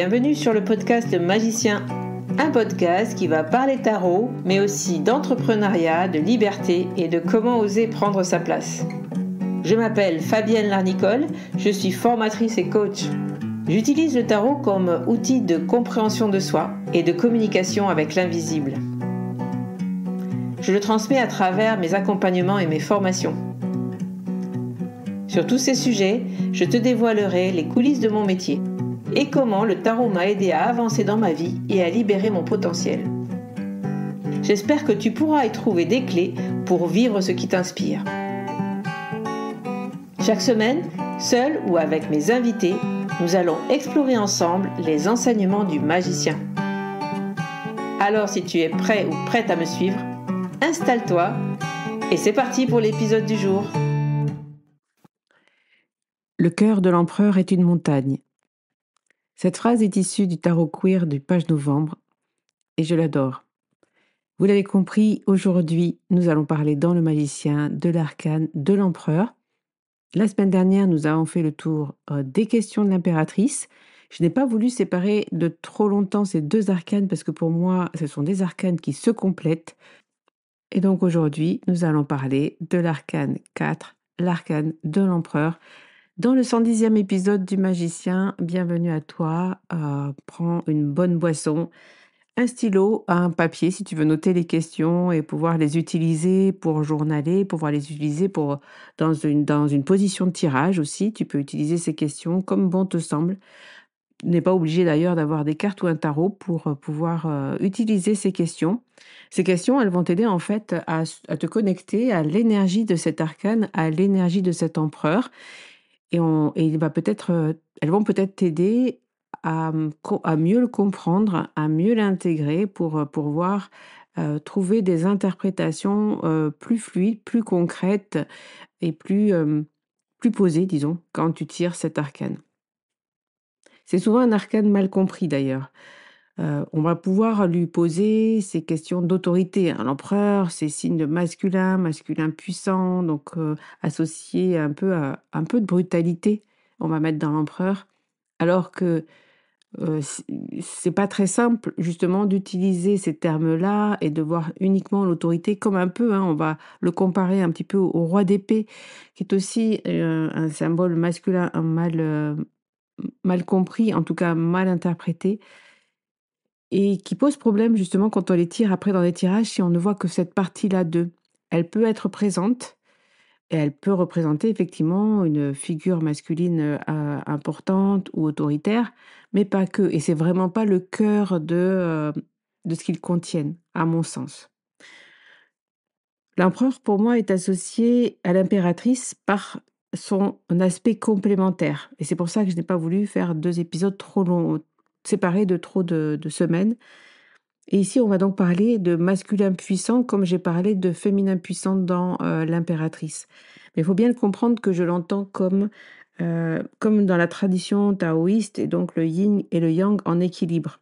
Bienvenue sur le podcast Magicien, un podcast qui va parler tarot, mais aussi d'entrepreneuriat, de liberté et de comment oser prendre sa place. Je m'appelle Fabienne Larnicole, je suis formatrice et coach. J'utilise le tarot comme outil de compréhension de soi et de communication avec l'invisible. Je le transmets à travers mes accompagnements et mes formations. Sur tous ces sujets, je te dévoilerai les coulisses de mon métier et comment le tarot m'a aidé à avancer dans ma vie et à libérer mon potentiel. J'espère que tu pourras y trouver des clés pour vivre ce qui t'inspire. Chaque semaine, seul ou avec mes invités, nous allons explorer ensemble les enseignements du magicien. Alors si tu es prêt ou prête à me suivre, installe-toi et c'est parti pour l'épisode du jour. Le cœur de l'empereur est une montagne. Cette phrase est issue du tarot queer du page novembre et je l'adore. Vous l'avez compris, aujourd'hui, nous allons parler dans le magicien de l'arcane de l'empereur. La semaine dernière, nous avons fait le tour des questions de l'impératrice. Je n'ai pas voulu séparer de trop longtemps ces deux arcanes parce que pour moi, ce sont des arcanes qui se complètent. Et donc aujourd'hui, nous allons parler de l'arcane 4, l'arcane de l'empereur. Dans le 110e épisode du magicien, bienvenue à toi. Prends une bonne boisson, un stylo, un papier si tu veux noter les questions et pouvoir les utiliser pour journaler, pouvoir les utiliser dans une position de tirage aussi. Tu peux utiliser ces questions comme bon te semble. Tu n'es pas obligé d'ailleurs d'avoir des cartes ou un tarot pour pouvoir utiliser ces questions. Ces questions, elles vont t'aider en fait à te connecter à l'énergie de cet arcane, à l'énergie de cet empereur. Et elles vont peut-être t'aider à mieux le comprendre, à mieux l'intégrer pour pouvoir trouver des interprétations plus fluides, plus concrètes et plus posées, disons, quand tu tires cet arcane. C'est souvent un arcane mal compris d'ailleurs. On va pouvoir lui poser ces questions d'autorité. L'empereur, c'est signe de masculin, masculin puissant, donc associé un peu de brutalité, on va mettre dans l'empereur. Alors que c'est pas très simple justement d'utiliser ces termes-là et de voir uniquement l'autorité comme un peu, on va le comparer un petit peu au roi d'épée, qui est aussi un symbole masculin mal compris, en tout cas mal interprété. Et qui pose problème justement quand on les tire après dans les tirages, si on ne voit que cette partie-là d'eux. Elle peut être présente et elle peut représenter effectivement une figure masculine importante ou autoritaire, mais pas que. Et c'est vraiment pas le cœur de ce qu'ils contiennent, à mon sens. L'empereur, pour moi, est associé à l'impératrice par son aspect complémentaire. Et c'est pour ça que je n'ai pas voulu faire 2 épisodes trop longs, séparés de trop de semaines. Et ici, on va donc parler de masculin puissant, comme j'ai parlé de féminin puissant dans l'impératrice. Mais il faut bien le comprendre que je l'entends comme dans la tradition taoïste, et donc le yin et le yang en équilibre.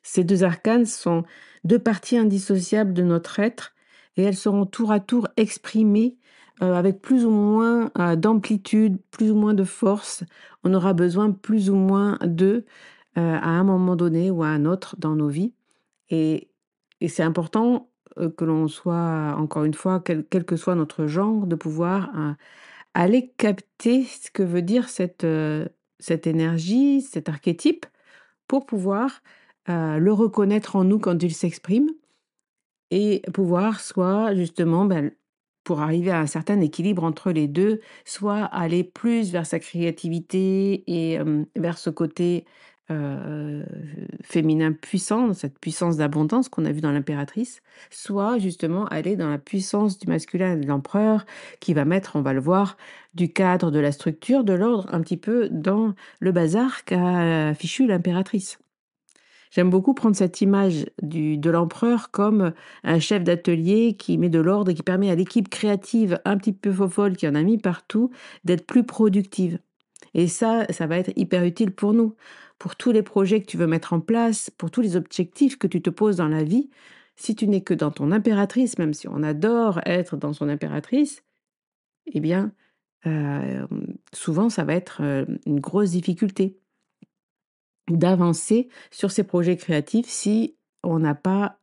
Ces deux arcanes sont deux parties indissociables de notre être, et elles seront tour à tour exprimées avec plus ou moins d'amplitude, plus ou moins de force. On aura besoin plus ou moins d'eux à un moment donné ou à un autre dans nos vies. Et c'est important, que l'on soit, encore une fois, quel que soit notre genre, de pouvoir, aller capter ce que veut dire cette énergie, cet archétype, pour pouvoir, le reconnaître en nous quand il s'exprime et pouvoir soit justement, pour arriver à un certain équilibre entre les 2, soit aller plus vers sa créativité et vers ce côté, heu, féminin puissant, cette puissance d'abondance qu'on a vu dans l'impératrice, soit justement aller dans la puissance du masculin et de l'empereur qui va mettre, on va le voir, du cadre, de la structure, de l'ordre un petit peu dans le bazar qu'a fichu l'impératrice. J'aime beaucoup prendre cette image de l'empereur comme un chef d'atelier qui met de l'ordre et qui permet à l'équipe créative un petit peu fofolle qui en a mis partout d'être plus productive. Et ça va être hyper utile pour nous, pour tous les projets que tu veux mettre en place, pour tous les objectifs que tu te poses dans la vie. Si tu n'es que dans ton impératrice, même si on adore être dans son impératrice, eh bien, souvent ça va être une grosse difficulté. d'avancer sur ces projets créatifs si on n'a pas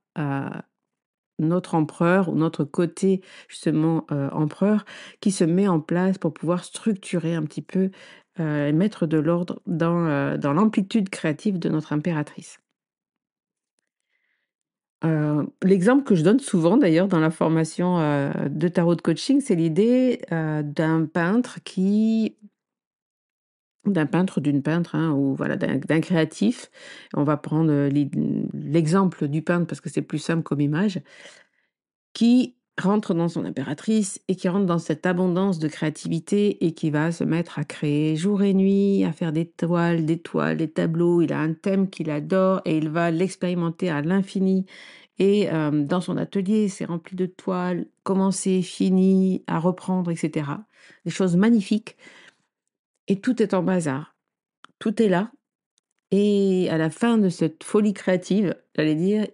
notre empereur ou notre côté justement empereur qui se met en place pour pouvoir structurer un petit peu et mettre de l'ordre dans l'amplitude créative de notre impératrice. L'exemple que je donne souvent d'ailleurs dans la formation de tarot de coaching, c'est l'idée d'un peintre, d'une peintre, hein, ou voilà, d'un créatif. On va prendre l'exemple du peintre parce que c'est plus simple comme image, qui rentre dans son impératrice et qui rentre dans cette abondance de créativité et qui va se mettre à créer jour et nuit, à faire des toiles, des tableaux. Il a un thème qu'il adore et il va l'expérimenter à l'infini. Et dans son atelier, c'est rempli de toiles, commencé, fini, à reprendre, etc. Des choses magnifiques. Et tout est en bazar. Tout est là. Et à la fin de cette folie créative, j'allais dire,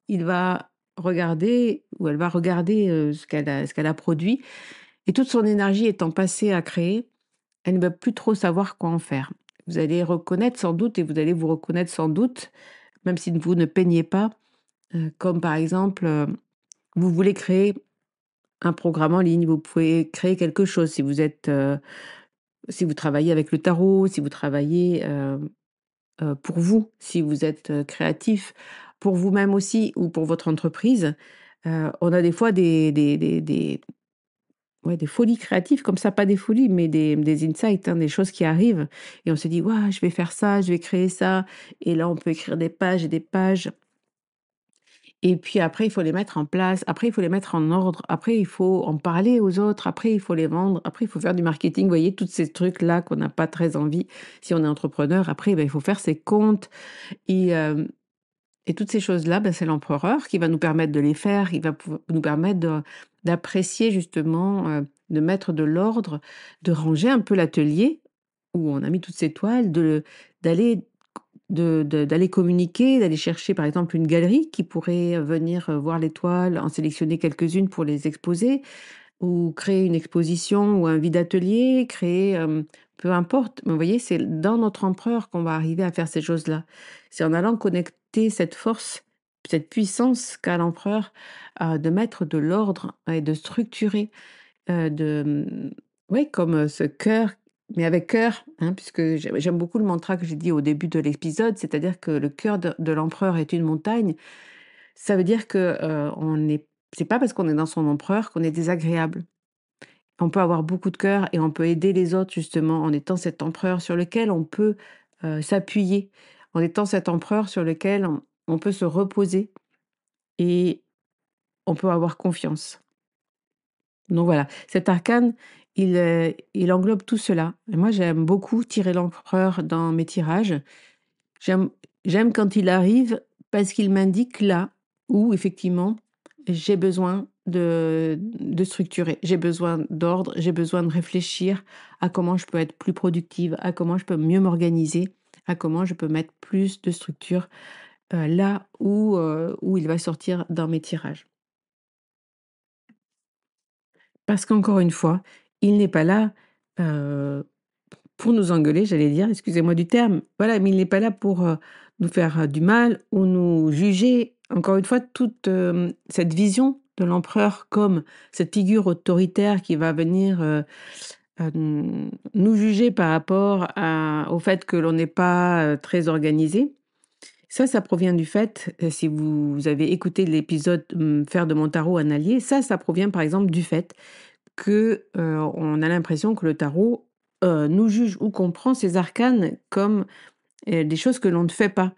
il va regarder ou elle va regarder ce qu'elle a produit. Et toute son énergie étant passée à créer, elle ne va plus trop savoir quoi en faire. Vous allez reconnaître sans doute, et vous allez vous reconnaître sans doute, même si vous ne peignez pas, comme par exemple, vous voulez créer un programme en ligne, vous pouvez créer quelque chose si vous travaillez avec le tarot, si vous travaillez pour vous, si vous êtes créatif, pour vous-même aussi ou pour votre entreprise. On a des fois ouais, des folies créatives comme ça, pas des folies, mais des insights, hein, des choses qui arrivent et on se dit: «Waouh, je vais faire ça, je vais créer ça» et là, on peut écrire des pages et des pages et puis après, il faut les mettre en place, après il faut les mettre en ordre, après il faut en parler aux autres, après il faut les vendre, après il faut faire du marketing. Vous voyez, tous ces trucs-là qu'on n'a pas très envie si on est entrepreneur. Après, il faut faire ses comptes et toutes ces choses-là, c'est l'empereur qui va nous permettre de les faire, il va nous permettre d'apprécier justement, de mettre de l'ordre, de ranger un peu l'atelier où on a mis toutes ces toiles, d'aller d'aller communiquer, d'aller chercher par exemple une galerie qui pourrait venir voir les toiles, en sélectionner quelques-unes pour les exposer, ou créer une exposition ou un vide atelier, créer, peu importe. Mais vous voyez, c'est dans notre empereur qu'on va arriver à faire ces choses-là. C'est en allant connecter cette force, cette puissance qu'a l'empereur, de mettre de l'ordre et de structurer, ouais, comme, ce cœur, mais avec cœur, hein, puisque j'aime beaucoup le mantra que j'ai dit au début de l'épisode, c'est-à-dire que le cœur de l'empereur est une montagne. Ça veut dire que, on est c'est pas parce qu'on est dans son empereur qu'on est désagréable. On peut avoir beaucoup de cœur et on peut aider les autres justement en étant cet empereur sur lequel on peut, s'appuyer, en étant cet empereur sur lequel on peut se reposer et on peut avoir confiance. Donc voilà, cet arcane, il englobe tout cela et moi j'aime beaucoup tirer l'empereur dans mes tirages. J'aime j'aime quand il arrive parce qu'il m'indique là où effectivement j'ai besoin de structurer, j'ai besoin d'ordre, j'ai besoin de réfléchir à comment je peux être plus productive, à comment je peux mieux m'organiser, à comment je peux mettre plus de structure, là où il va sortir dans mes tirages. Parce qu'encore une fois, il n'est pas là, heu, pour nous engueuler, j'allais dire, excusez-moi du terme. Voilà, mais il n'est pas là pour, nous faire, du mal ou nous juger. Encore une fois, toute, cette vision de l'empereur comme cette figure autoritaire qui va venir, nous juger par rapport au fait que l'on n'est pas, très organisé. Ça provient du fait, si vous avez écouté l'épisode, «Faire de mon tarot un allié», ça provient par exemple du fait que, on a l'impression que le tarot, nous juge ou qu'on prend ces arcanes comme, des choses que l'on ne fait pas.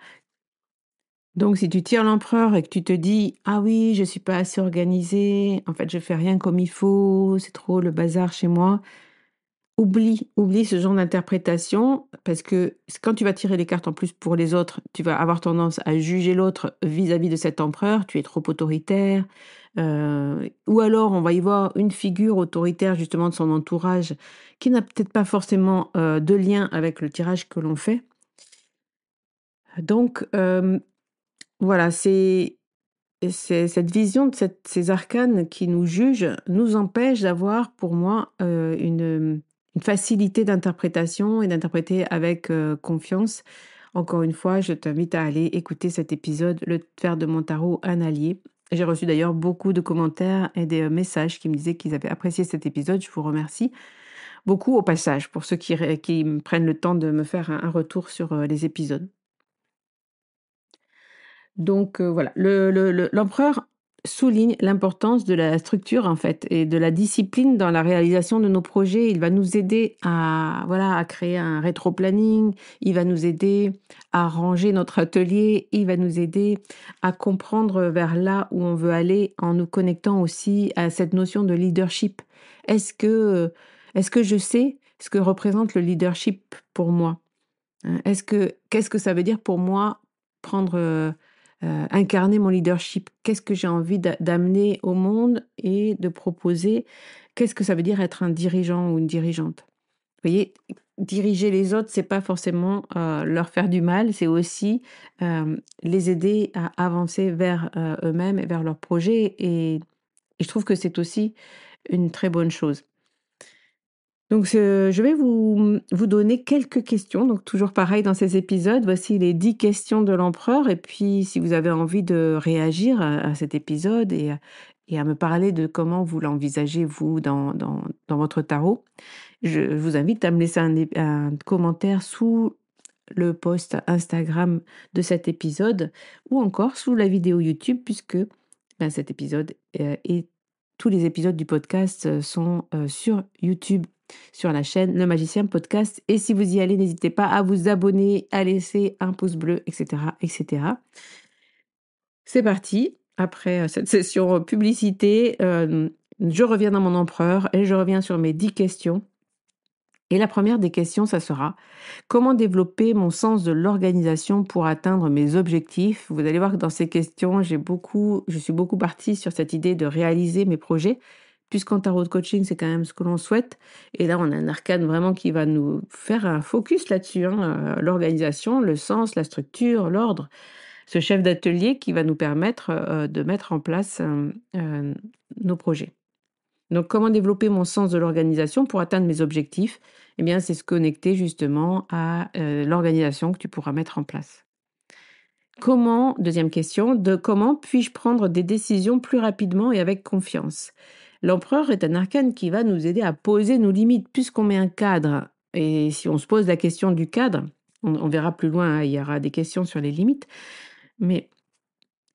Donc si tu tires l'empereur et que tu te dis: «Ah oui, je suis pas assez organisé, en fait, je fais rien comme il faut, c'est trop le bazar chez moi». Oublie ce genre d'interprétation parce que quand tu vas tirer les cartes en plus pour les autres, tu vas avoir tendance à juger l'autre vis-à-vis de cet empereur, tu es trop autoritaire, ou alors on va y voir une figure autoritaire justement de son entourage qui n'a peut-être pas forcément, de lien avec le tirage que l'on fait. Donc voilà, c'est cette vision de ces arcanes qui nous jugent, nous empêche d'avoir pour moi, une facilité d'interprétation et d'interpréter avec, confiance Encore une fois, je t'invite à aller écouter cet épisode, le faire de mon tarot un allié. J'ai reçu d'ailleurs beaucoup de commentaires et des messages qui me disaient qu'ils avaient apprécié cet épisode. Je vous remercie beaucoup au passage pour ceux qui me prennent le temps de me faire un retour sur les épisodes. Donc voilà, l'empereur souligne l'importance de la structure en fait et de la discipline dans la réalisation de nos projets. Il va nous aider à créer un rétro-planning, il va nous aider à ranger notre atelier, il va nous aider à comprendre vers là où on veut aller en nous connectant aussi à cette notion de leadership. Est-ce que, est-ce que je sais ce que représente le leadership pour moi? Hein? Qu'est-ce que ça veut dire pour moi prendre, incarner mon leadership? Qu'est-ce que j'ai envie d'amener au monde et de proposer? Qu'est-ce que ça veut dire être un dirigeant ou une dirigeante? Vous voyez, diriger les autres, c'est pas forcément, leur faire du mal, c'est aussi, les aider à avancer vers, eux-mêmes et vers leurs projets et je trouve que c'est aussi une très bonne chose. Donc, je vais vous donner quelques questions, donc toujours pareil dans ces épisodes. Voici les 10 questions de l'empereur et puis si vous avez envie de réagir à cet épisode et à me parler de comment vous l'envisagez vous dans votre tarot, je vous invite à me laisser un commentaire sous le post Instagram de cet épisode ou encore sous la vidéo YouTube puisque, cet épisode, et tous les épisodes du podcast, sont, sur YouTube, sur la chaîne Le Magicien Podcast et si vous y allez, n'hésitez pas à vous abonner, à laisser un pouce bleu et cetera et cetera. C'est parti, après, cette session, publicité, je reviens dans mon empereur et je reviens sur mes 10 questions et la première des questions, ça sera: comment développer mon sens de l'organisation pour atteindre mes objectifs? Vous allez voir que dans ces questions, je suis beaucoup partie sur cette idée de réaliser mes projets, puisqu'en tarot de coaching, c'est quand même ce que l'on souhaite. Et là, on a un arcane vraiment qui va nous faire un focus là-dessus, hein, l'organisation, le sens, la structure, l'ordre. Ce chef d'atelier qui va nous permettre de mettre en place nos projets. Donc, comment développer mon sens de l'organisation pour atteindre mes objectifs? Eh bien, c'est se connecter justement à l'organisation que tu pourras mettre en place. Deuxième question, comment puis-je prendre des décisions plus rapidement et avec confiance? L'empereur est un arcane qui va nous aider à poser nos limites puisqu'on met un cadre. Et si on se pose la question du cadre, on verra plus loin, hein, il y aura des questions sur les limites. Mais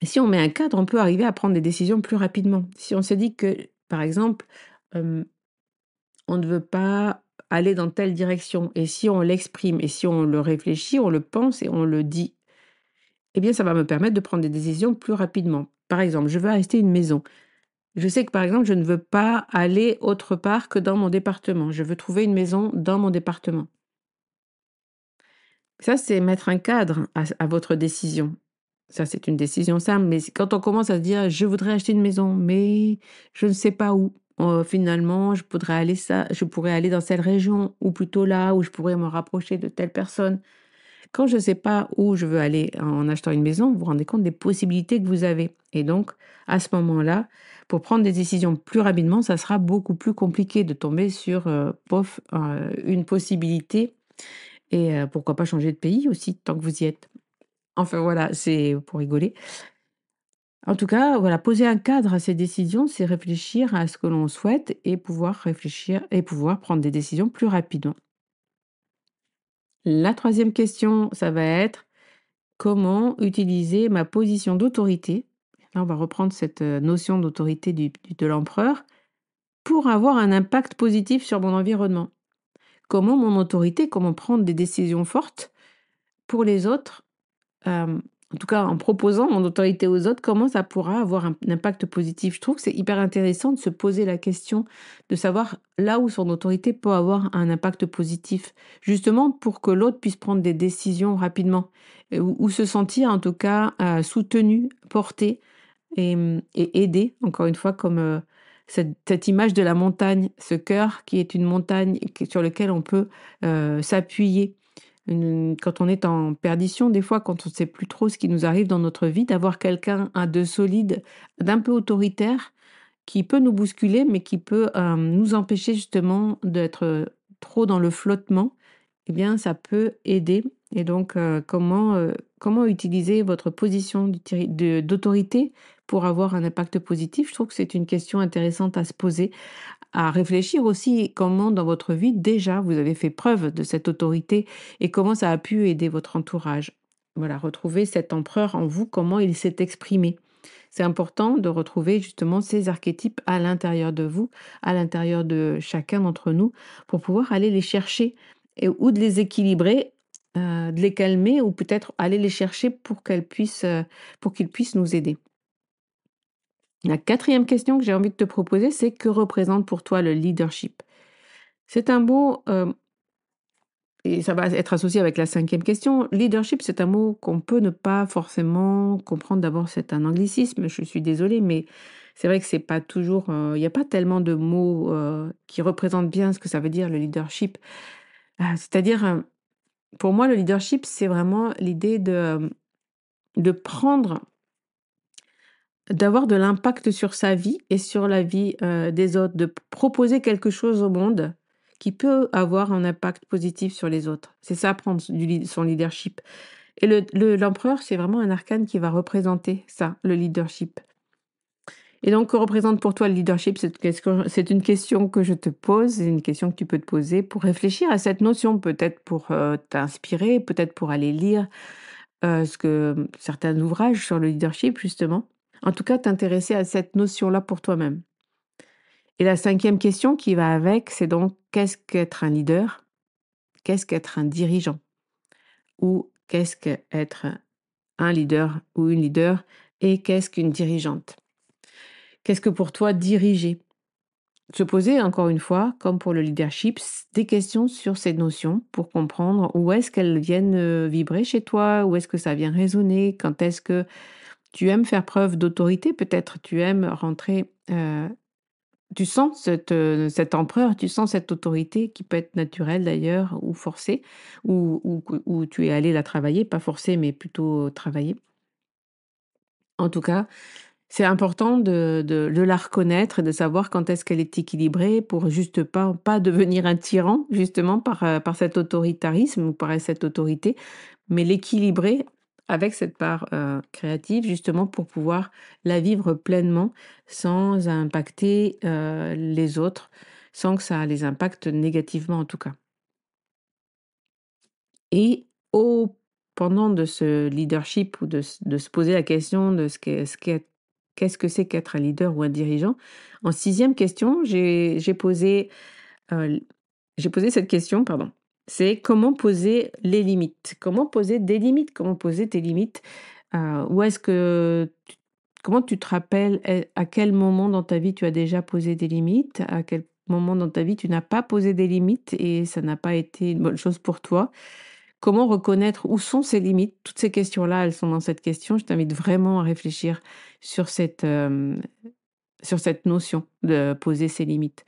si on met un cadre, on peut arriver à prendre des décisions plus rapidement. Si on se dit que, par exemple, on ne veut pas aller dans telle direction et si on l'exprime et si on le réfléchit, on le pense et on le dit, eh bien, ça va me permettre de prendre des décisions plus rapidement. Par exemple, je veux acheter une maison. Je sais que, par exemple, je ne veux pas aller autre part que dans mon département. Je veux trouver une maison dans mon département. Ça, c'est mettre un cadre à votre décision. Ça, c'est une décision simple, mais quand on commence à se dire: «Je voudrais acheter une maison, mais je ne sais pas où. Finalement, je pourrais aller dans cette région ou plutôt là, où je pourrais me rapprocher de telle personne». Quand je ne sais pas où je veux aller en achetant une maison, vous vous rendez compte des possibilités que vous avez et donc à ce moment-là, pour prendre des décisions plus rapidement, ça sera beaucoup plus compliqué de tomber sur, une possibilité et pourquoi pas changer de pays aussi tant que vous y êtes. Enfin voilà, c'est pour rigoler. En tout cas, voilà, poser un cadre à ces décisions, c'est réfléchir à ce que l'on souhaite et pouvoir réfléchir et pouvoir prendre des décisions plus rapidement. La troisième question, ça va être: comment utiliser ma position d'autorité? Là, on va reprendre cette notion d'autorité de l'empereur pour avoir un impact positif sur mon environnement. Comment prendre des décisions fortes pour les autres, en tout cas en proposant mon autorité aux autres, comment ça pourra avoir un impact positif? Je trouve que c'est hyper intéressant de se poser la question, de savoir là où son autorité peut avoir un impact positif, justement pour que l'autre puisse prendre des décisions rapidement, ou se sentir en tout cas, soutenu, porté et aidé, encore une fois comme, cette image de la montagne, ce cœur qui est une montagne sur lequel on peut, s'appuyer. Quand on est en perdition, des fois, quand on ne sait plus trop ce qui nous arrive dans notre vie, d'avoir quelqu'un, de solide, d'un peu autoritaire, qui peut nous bousculer, mais qui peut, nous empêcher justement d'être, trop dans le flottement, eh bien, ça peut aider Et donc, comment utiliser votre position d'autorité pour avoir un impact positif? Je trouve que c'est une question intéressante à se poser, à réfléchir aussi comment dans votre vie déjà vous avez fait preuve de cette autorité et comment ça a pu aider votre entourage. Voilà, retrouver cet empereur en vous, comment il s'est exprimé. C'est important de retrouver justement ces archétypes à l'intérieur de vous, à l'intérieur de chacun d'entre nous, pour pouvoir aller les chercher ou de les équilibrer, de les calmer ou peut-être aller les chercher pour qu'ils puissent nous aider. La quatrième question que j'ai envie de te proposer, c'est que représente pour toi le leadership? C'est un mot, et ça va être associé avec la cinquième question. Leadership, c'est un mot qu'on peut ne pas forcément comprendre. D'abord, c'est un anglicisme, je suis désolée, mais c'est vrai que c'est pas toujours, il y a pas tellement de mots, qui représentent bien ce que ça veut dire le leadership. C'est-à-dire, pour moi, le leadership, c'est vraiment l'idée de prendre d'avoir de l'impact sur sa vie et sur la vie, des autres, de proposer quelque chose au monde qui peut avoir un impact positif sur les autres. C'est ça, prendre son leadership. Et l'empereur, c'est vraiment un arcane qui va représenter ça, le leadership. Et donc, que représente pour toi le leadership? C'est une question que je te pose, c'est une question que tu peux te poser pour réfléchir à cette notion, peut-être pour t'inspirer, peut-être pour aller lire certains ouvrages sur le leadership, justement. En tout cas, t'intéresser à cette notion-là pour toi-même. Et la cinquième question qui va avec, c'est donc qu'est-ce qu'être un leader? Qu'est-ce qu'être un dirigeant? Ou qu'est-ce qu'être un leader ou une leader? Et qu'est-ce qu'une dirigeante? Qu'est-ce que pour toi diriger? Se poser encore une fois, comme pour le leadership, des questions sur ces notions pour comprendre où est-ce qu'elles viennent vibrer chez toi, où est-ce que ça vient résonner, quand est-ce que tu aimes faire preuve d'autorité, peut-être tu aimes rentrer, tu sens cet empereur, tu sens cette autorité qui peut être naturelle d'ailleurs ou forcée, ou tu es allé la travailler, pas forcée, mais plutôt travailler. En tout cas, c'est important de la reconnaître et de savoir quand est-ce qu'elle est équilibrée pour juste pas devenir un tyran justement par cet autoritarisme ou par cette autorité, mais l'équilibrer avec cette part, créative justement pour pouvoir la vivre pleinement sans impacter, les autres, sans que ça les impacte négativement en tout cas. Et au pendant de ce leadership ou de se poser la question de qu'est-ce que c'est qu'être un leader ou un dirigeant? En sixième question, heu, j'ai posé cette question, pardon. C'est comment poser les limites? Comment poser des limites? Comment poser tes limites? Où est-ce que tu comment tu te rappelles, à quel moment dans ta vie tu as déjà posé des limites? À quel moment dans ta vie tu n'as pas posé des limites et ça n'a pas été une bonne chose pour toi? Comment reconnaître où sont ces limites? Toutes ces questions-là, elles sont dans cette question. Je t'invite vraiment à réfléchir sur sur cette notion de poser ses limites.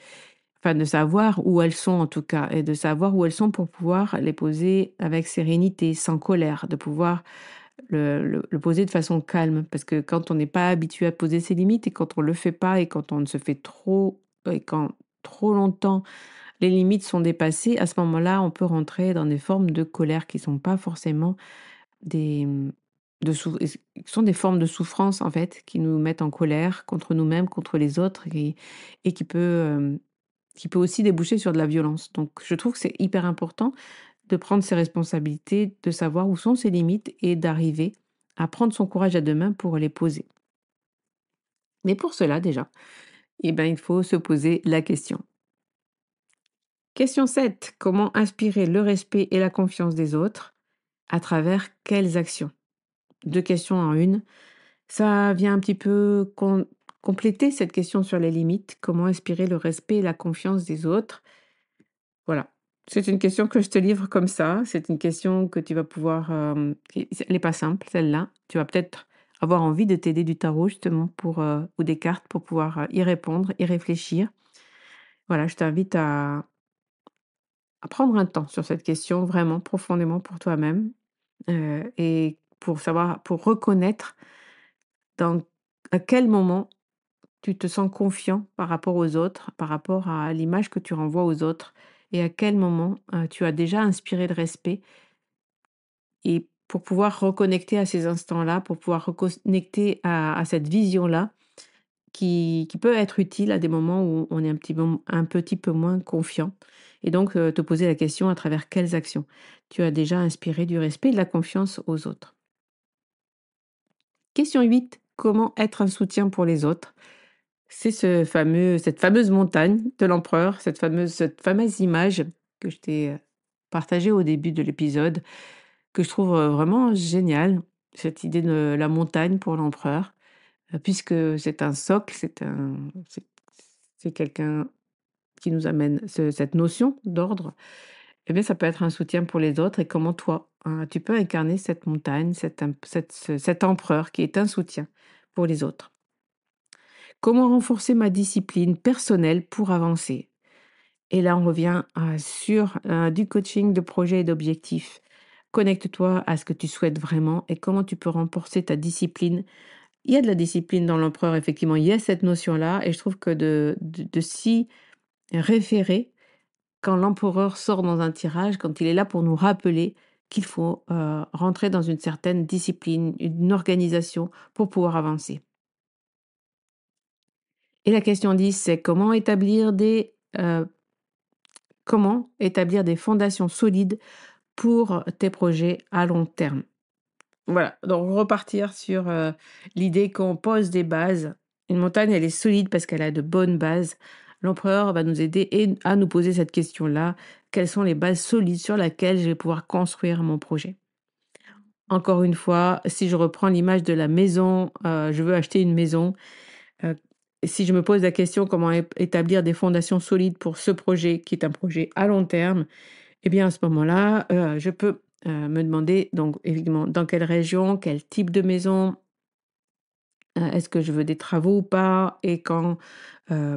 Enfin, de savoir où elles sont en tout cas et de savoir où elles sont pour pouvoir les poser avec sérénité, sans colère, de pouvoir le poser de façon calme. Parce que quand on n'est pas habitué à poser ses limites et quand on le fait pas et quand on ne se fait trop et quand trop longtemps les limites sont dépassées, à ce moment-là, on peut rentrer dans des formes de colère qui sont pas forcément des, qui sont des formes de souffrance, en fait, qui nous mettent en colère contre nous-mêmes, contre les autres et qui peut aussi déboucher sur de la violence. Donc je trouve que c'est hyper important de prendre ses responsabilités, de savoir où sont ses limites et d'arriver à prendre son courage à 2 mains pour les poser. Mais pour cela déjà, eh ben, il faut se poser la question. Question 7. Comment inspirer le respect et la confiance des autres? À travers quelles actions? 2 questions en une. Ça vient un petit peu compléter cette question sur les limites. Comment inspirer le respect et la confiance des autres? Voilà. C'est une question que je te livre comme ça. C'est une question que tu vas pouvoir, elle est pas simple celle-là. Tu vas peut-être avoir envie de t'aider du tarot justement ou des cartes pour pouvoir, y répondre, y réfléchir. Voilà, je t'invite à prendre un temps sur cette question vraiment profondément pour toi-même, et pour reconnaître dans à quel moment tu te sens confiant par rapport aux autres, par rapport à l'image que tu renvoies aux autres et à quel moment, tu as déjà inspiré le respect et pour pouvoir reconnecter à ces instants-là, pour pouvoir reconnecter à cette vision-là qui peut être utile à des moments où on est un petit peu moins confiant. Et donc, te poser la question à travers quelles actions tu as déjà inspiré du respect et de la confiance aux autres. Question 8. Comment être un soutien pour les autres? C'est cette fameuse montagne de l'empereur, cette fameuse image que je t'ai partagée au début de l'épisode, que je trouve vraiment géniale, cette idée de la montagne pour l'empereur, puisque c'est un socle, c'est quelqu'un qui nous amène cette notion d'ordre. Eh bien, ça peut être un soutien pour les autres. Et comment toi, tu peux incarner cette montagne, cet empereur qui est un soutien pour les autres. Comment renforcer ma discipline personnelle pour avancer? Et là, on revient sur du coaching de projets et d'objectifs. Connecte-toi à ce que tu souhaites vraiment et comment tu peux renforcer ta discipline. Il y a de la discipline dans l'empereur, effectivement, il y a cette notion-là, et je trouve que de s'y référer quand l'empereur sort dans un tirage, quand il est là pour nous rappeler qu'il faut rentrer dans une certaine discipline, une organisation pour pouvoir avancer. Et la question 10, c'est comment établir des fondations solides pour tes projets à long terme. Voilà, donc repartir sur l'idée qu'on pose des bases. Une montagne, elle est solide parce qu'elle a de bonnes bases. L'empereur va nous aider à nous poser cette question-là. Quelles sont les bases solides sur lesquelles je vais pouvoir construire mon projet? Encore une fois, si je reprends l'image de la maison, je veux acheter une maison. euh, Si je me pose la question comment établir des fondations solides pour ce projet qui est un projet à long terme, eh bien, à ce moment-là, je peux me demander, donc, évidemment, dans quelle région, quel type de maison, est-ce que je veux des travaux ou pas, et quand,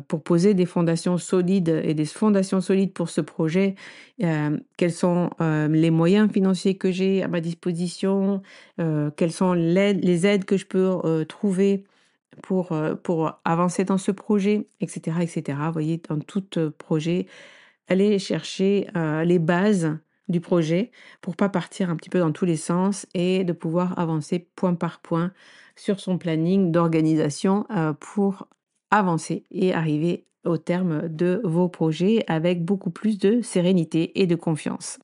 pour poser des fondations solides et des fondations solides pour ce projet, quels sont les moyens financiers que j'ai à ma disposition, quelles sont les aides que je peux trouver pour avancer dans ce projet, etc., etc. Vous voyez, dans tout projet, aller chercher les bases du projet pour pas partir un petit peu dans tous les sens et de pouvoir avancer point par point sur son planning d'organisation pour avancer et arriver au terme de vos projets avec beaucoup plus de sérénité et de confiance.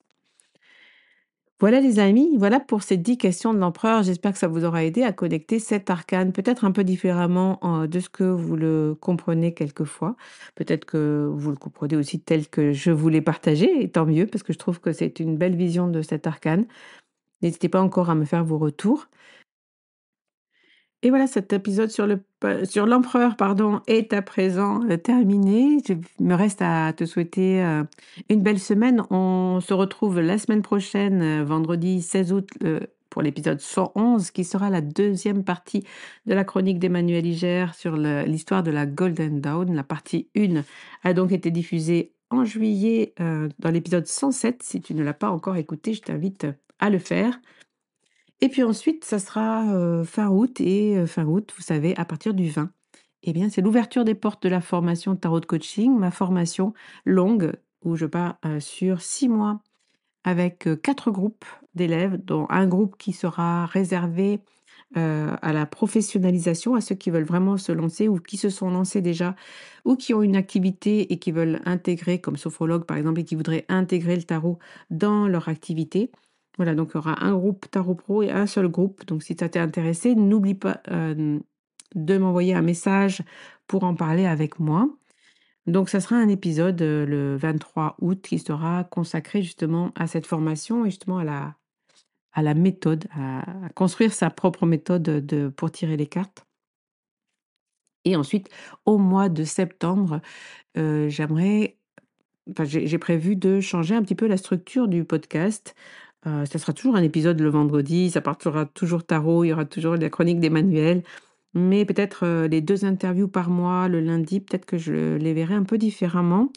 Voilà les amis, voilà pour ces 10 questions de l'empereur. J'espère que ça vous aura aidé à connecter cet arcane, peut-être un peu différemment de ce que vous le comprenez quelquefois. Peut-être que vous le comprenez aussi tel que je vous l'ai partagé, et tant mieux, parce que je trouve que c'est une belle vision de cet arcane. N'hésitez pas encore à me faire vos retours. Et voilà, cet épisode sur l'empereur, pardon, est à présent terminé. Il me reste à te souhaiter une belle semaine. On se retrouve la semaine prochaine, vendredi 16 août, pour l'épisode 111, qui sera la deuxième partie de la chronique d'Emmanuel Iger sur l'histoire de la Golden Dawn. La partie 1 a donc été diffusée en juillet dans l'épisode 107. Si tu ne l'as pas encore écouté, je t'invite à le faire. Et puis ensuite, ça sera fin août, et fin août, vous savez, à partir du 20, eh bien, c'est l'ouverture des portes de la formation Tarot de Coaching, ma formation longue où je pars sur 6 mois avec 4 groupes d'élèves, dont un groupe qui sera réservé à la professionnalisation, à ceux qui veulent vraiment se lancer ou qui se sont lancés déjà ou qui ont une activité et qui veulent intégrer, comme sophrologue par exemple, et qui voudraient intégrer le tarot dans leur activité. Voilà, donc il y aura un groupe Tarot Pro et un seul groupe. Donc si ça t'est intéressé, n'oublie pas de m'envoyer un message pour en parler avec moi. Donc ça sera un épisode le 23 août qui sera consacré justement à cette formation et justement à la méthode, à construire sa propre méthode pour tirer les cartes. Et ensuite, au mois de septembre, j'ai prévu de changer un petit peu la structure du podcast. Ça sera toujours un épisode le vendredi, ça partira toujours tarot, il y aura toujours la chronique d'Emmanuel, mais peut-être les 2 interviews par mois, le lundi, peut-être que je les verrai un peu différemment.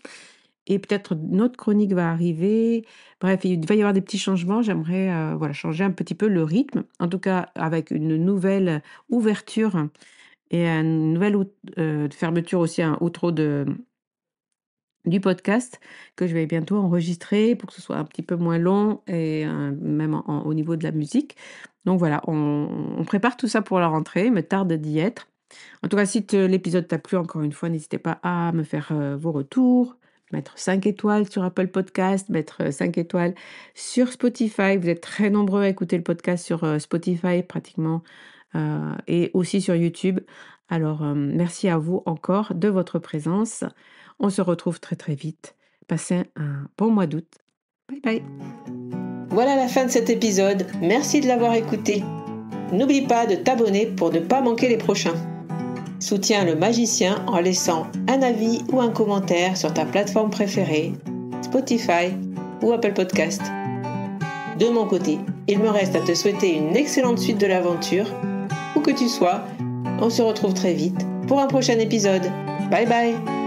Et peut-être une autre chronique va arriver. Bref, il va y avoir des petits changements. J'aimerais voilà, changer un petit peu le rythme. En tout cas, avec une nouvelle ouverture et une nouvelle fermeture aussi, ou trop de du podcast que je vais bientôt enregistrer pour que ce soit un petit peu moins long et même au niveau de la musique. Donc voilà, on prépare tout ça pour la rentrée, il me tarde d'y être. En tout cas, si l'épisode t'a plu, encore une fois, n'hésitez pas à me faire vos retours, mettre 5 étoiles sur Apple Podcast, mettre 5 étoiles sur Spotify. Vous êtes très nombreux à écouter le podcast sur Spotify pratiquement et aussi sur YouTube. Alors, merci à vous encore de votre présence. On se retrouve très très vite. Passez un bon mois d'août. Bye bye. Voilà la fin de cet épisode. Merci de l'avoir écouté. N'oublie pas de t'abonner pour ne pas manquer les prochains. Soutiens le magicien en laissant un avis ou un commentaire sur ta plateforme préférée, Spotify ou Apple Podcast. De mon côté, il me reste à te souhaiter une excellente suite de l'aventure. Où que tu sois, on se retrouve très vite pour un prochain épisode. Bye bye!